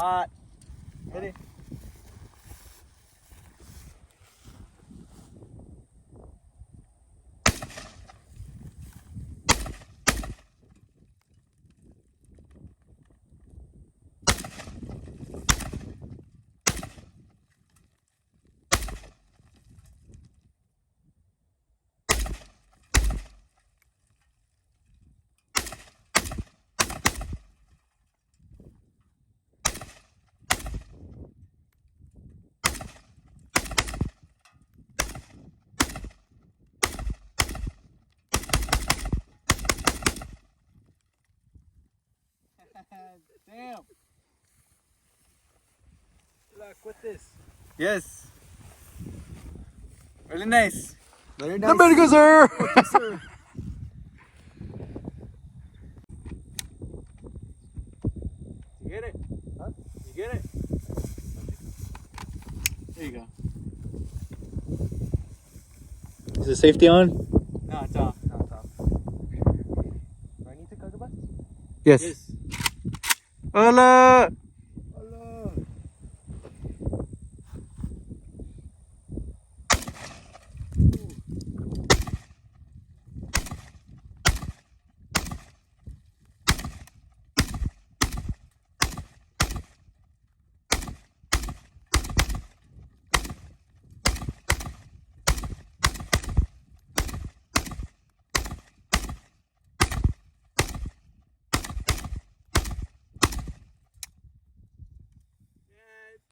Hot. Hit it. Damn. Good luck with this. Yes. Really nice. Very The medical, sir. sir. You get it? Huh? You get it? There you go. Is the safety on? No, it's off. No, it's off. Do I need to cook about? Yes. Yes. Hola. Hello.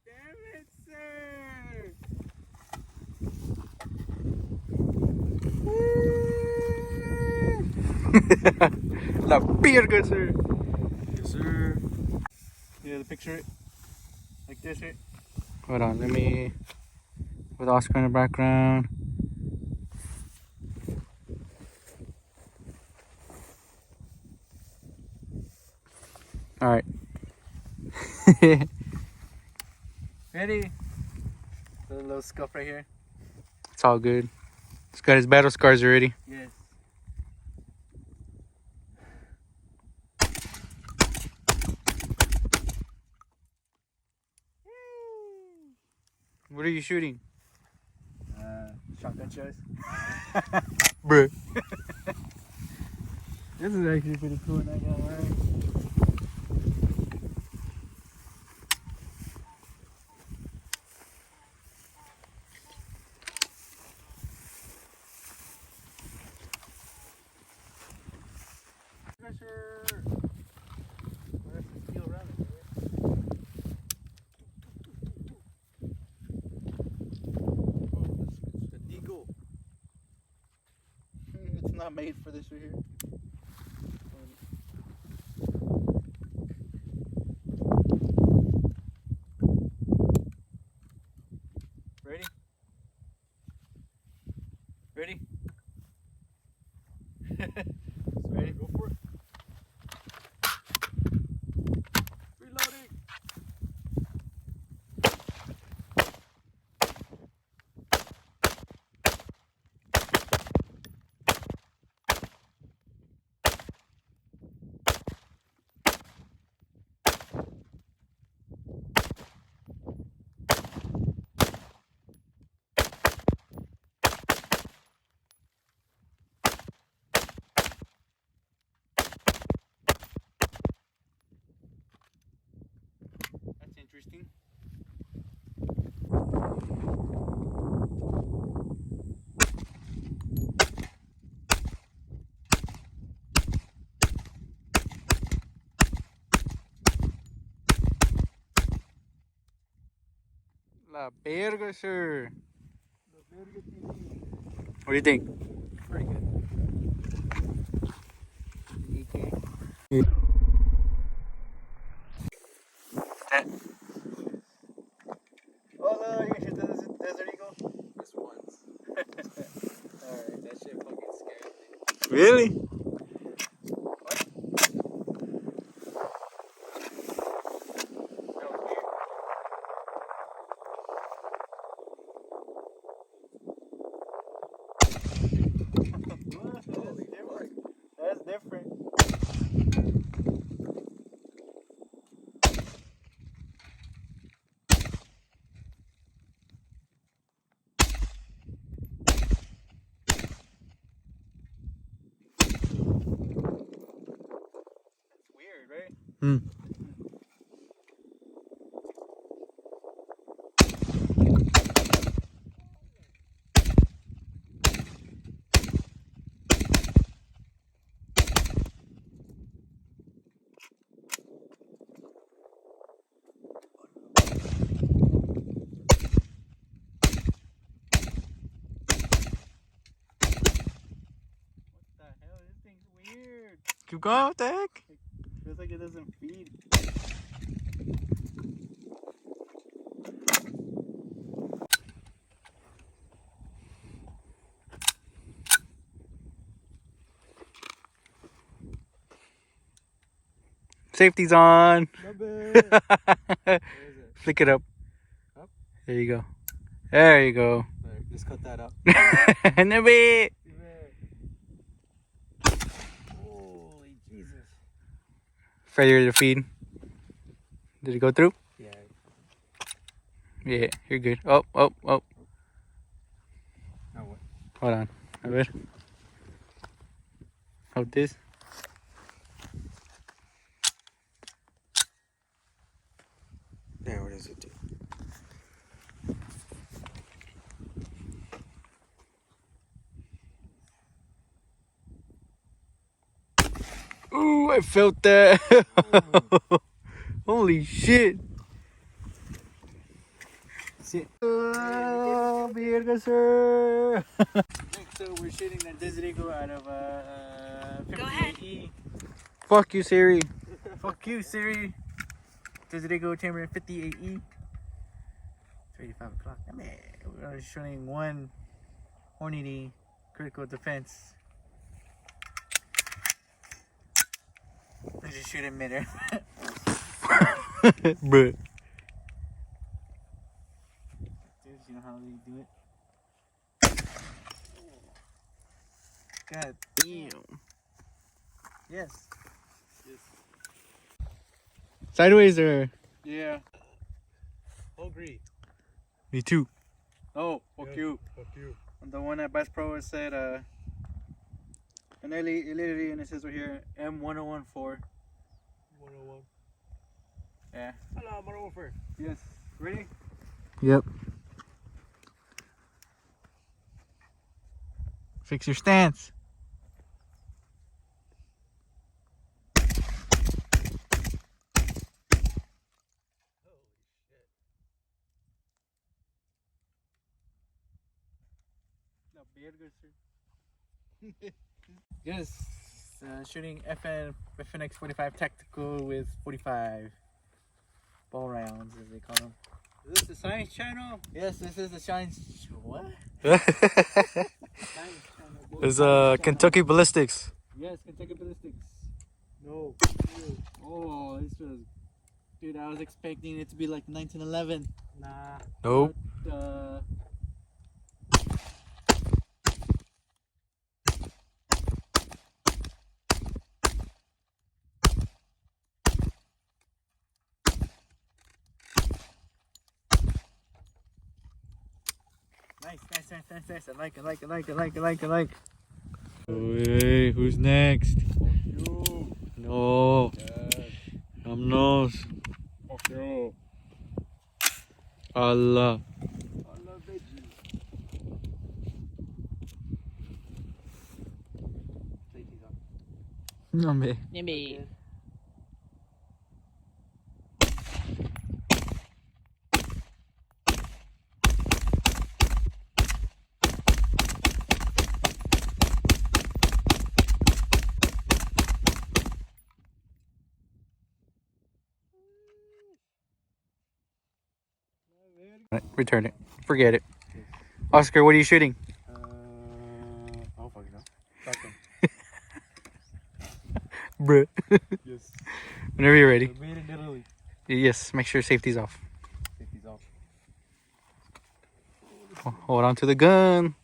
Damn it, sir! La virga, sir. Yes, sir. Yeah, the picture it like this, right? Hold on, let me. With Oscar in the background. All right. Ready? The little scuff right here. It's all good. He's got his battle scars already. Yes. What are you shooting? Shotgun shells. Bruh. This is actually pretty cool, not gonna lie. Pressure. Where's the steel around it, right? It's the Deagle. It's not made for this right here. Ready? Ready? Ready? Go for it. Reloading. That's interesting. La verga, sir. What do you think? Pretty good. Oh no, you should Desert Eagle? Just once. Alright, that shit fucking scared me. Really? What? That was weird. That's different. Hmm. Weird. Keep going. What the heck? Feels like it doesn't feed. Safety's on. Where is it? Flick it up. Up? There you go. There you go. Right, just cut that up. Nabi. Holy Jesus. Failure to feed. Did it go through? Yeah. Yeah, you're good. Oh. Now what? Hold on. A ver. Hold this. There, what does it do? Ooh, I felt that. Holy shit. Oh, virga, sir. So we're shooting the Desert Eagle out of 58E. Fuck you, Siri. Fuck you, Siri. Desert Eagle chamber in 58E. It's already 5 o'clock. I mean, we're shooting one Hornady critical defense. Let's just shoot in midair. Bruh. Dude, you know how they do it? God damn. Yes. Sideways or? Yeah. Agree. Me too. Oh, fuck you. Fuck you. And the one at Bass Pro said, and it literally, and it says right here, M1014. 101. Yeah. Hello, 101. Yes. Ready? Yep. Fix your stance. Yes, shooting FNX 45 tactical with 45 ball rounds, as they call them. Is this the science channel? Yes, this is the science. What? Science channel. It's Kentucky Ballistics. Yes, Kentucky Ballistics. No. Oh, this was. Dude, I was expecting it to be like 1911. Nah. Nope. But, Nice. I like. Hey, who's next? You. No. Yes. Vámonos. Fuck you. Allah. I love veggie. Take these off. No, me. Nimby. Return it. Forget it. Oscar, what are you shooting? I don't fucking know. Shotgun. Bruh. Yes. Whenever you're ready. Made in Italy. Yes, make sure safety's off. Take these off. Hold on to the gun.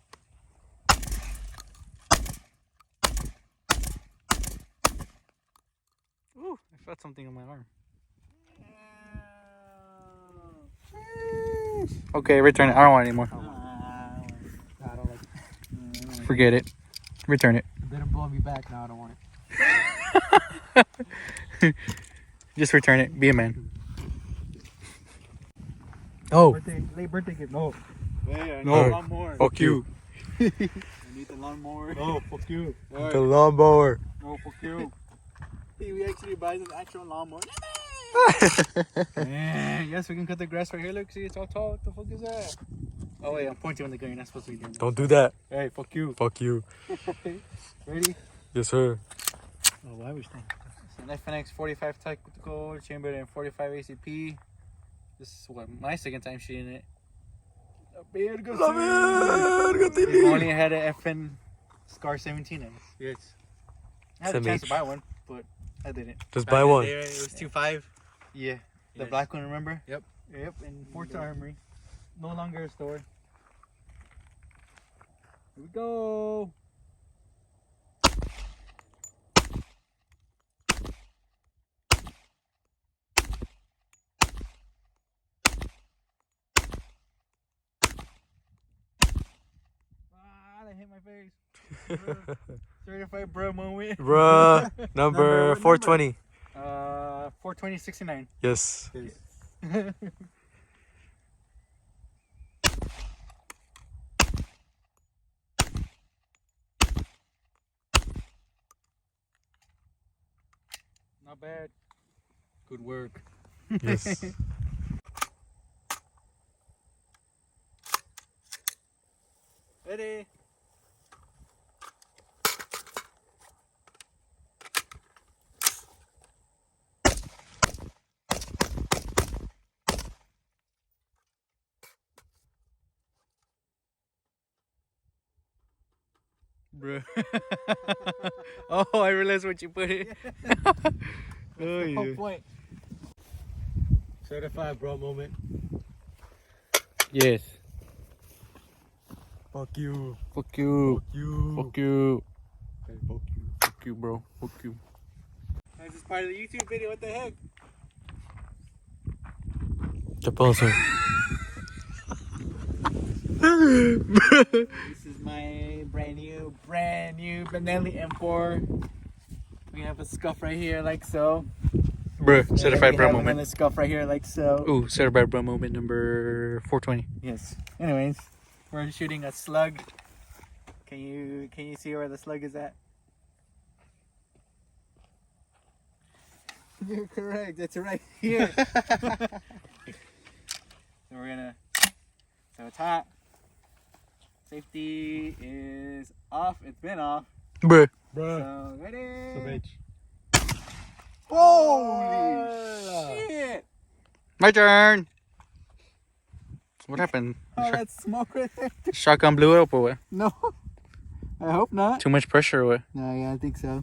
Ooh, I felt something on my arm. Okay, return it. I don't want it anymore. I don't like it. Forget it. Return it. It didn't blow me back. Now I don't want it. Just return it. Be a man. Oh. Late birthday gift. No. Wait, I need No. a lawnmower. Fuck you. I need the lawnmower. No, fuck you. The lawnmower. No, fuck you. Hey, we actually buy an actual lawnmower. Man, yes, we can cut the grass right here. Look, see, it's all tall. What the fuck is that? Oh, wait, I'm pointing on the gun. You're not supposed to be doing that. Don't do that. Hey, fuck you. Fuck you. Ready? Yes, sir. Oh, why was that? It's an FNX 45 tactical, chambered in 45 ACP. This is what, my second time shooting it. We've only had an FN Scar 17 in it. Yes. I had a chance to SMH. buy one, but I didn't. Just Back buy in the one. day, It was 2.5. Yeah, the Yes. black one, remember? Yep. Yep, in Fort Armory. No longer a store. Here we go. Ah, that hit my face. Certified bro moment. Bruh. Number what 420. 42069. Yes. Not bad. Good work. Yes. Ready? Bro. Oh, I realized what you put it. Oh, Whole yeah. point. Certified bro moment. Yes. Fuck you. Fuck you. Fuck you. Fuck you. Hey, fuck you. Fuck you, bro. Fuck you. This is part of the YouTube video. What the heck? ¿Qué pasó? This is my brand new Benelli M4. We have a scuff right here, like so. Bruh. Certified We bro have moment. another scuff right here, like so. Ooh, certified bro moment number 420. Yes. Anyways, we're shooting a slug. Can you see where the slug is at? You're correct. It's right here. So we're gonna. So it's hot. Safety is off. It's been off. Bruh. Bruh. So ready? The bitch. Holy shit! My turn. What happened? Oh, that's smoke right there. Shotgun blew up or what? No, I hope not. Too much pressure or what? No, yeah, I think so.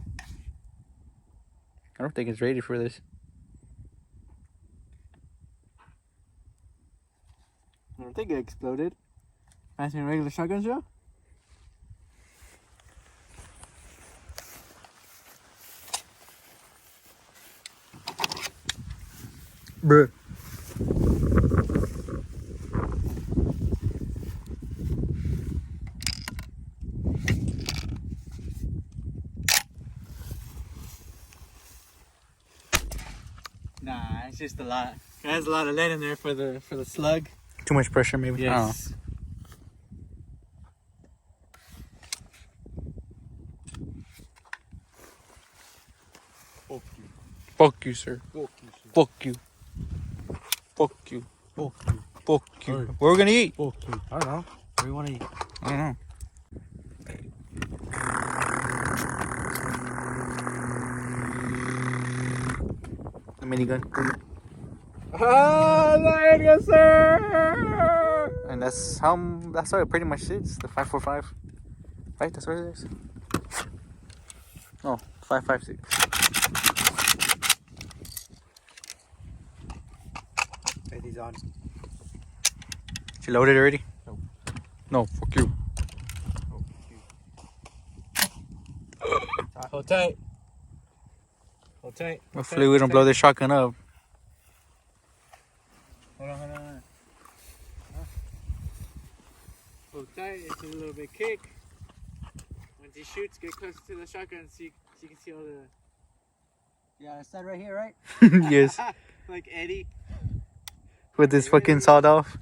I don't think it's ready for this. I don't think it exploded. Fancy a regular shotgun show? Bruh. Nah, it's just a lot. It has a lot of lead in there for the slug. Too much pressure maybe. I don't know. Yes. Fuck you. Fuck you, sir. Fuck you. Fuck you. Fuck you. Fuck you. Fuck you. Hey. What are we gonna eat? Fuck you. I don't know. What do you want to eat? I don't know. The minigun. Ah, yes, sir. And that's what it pretty much is. The 545. Right? That's what it is. No, 556. Hey, these on. You loaded already? No. No, fuck you. Hold tight. Hold tight. Hopefully we don't blow this shotgun up. Hold on. Hold tight. It's a little bit kick. Once he shoots, get close to the shotgun so you can see all the. Yeah, it's that right here, right? Yes. Like Eddie. With this fucking sawed off.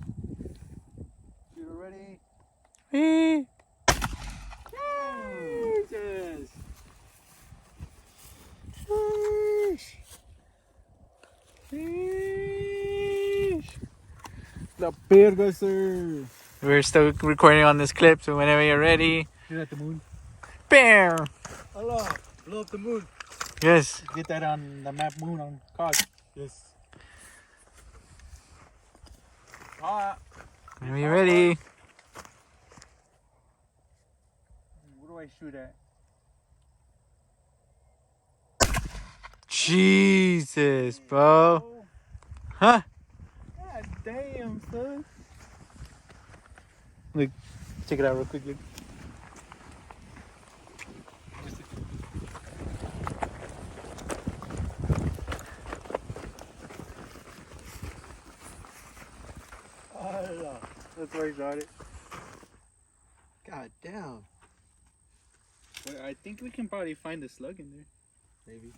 You ready? Eh. Jesus. The Perga, sir. We're still recording on this clip, so whenever you're ready. Shoot at the moon. Bam! Allah, blow up the moon. Yes. Get that on the map moon on COD. Yes. Whenever you're ready. What do I shoot at? Jesus, bro. Huh? God damn, son. Look, check it out real quick. Look. Allah. That's where I shot it. God damn. Well, I think we can probably find the slug in there. Maybe.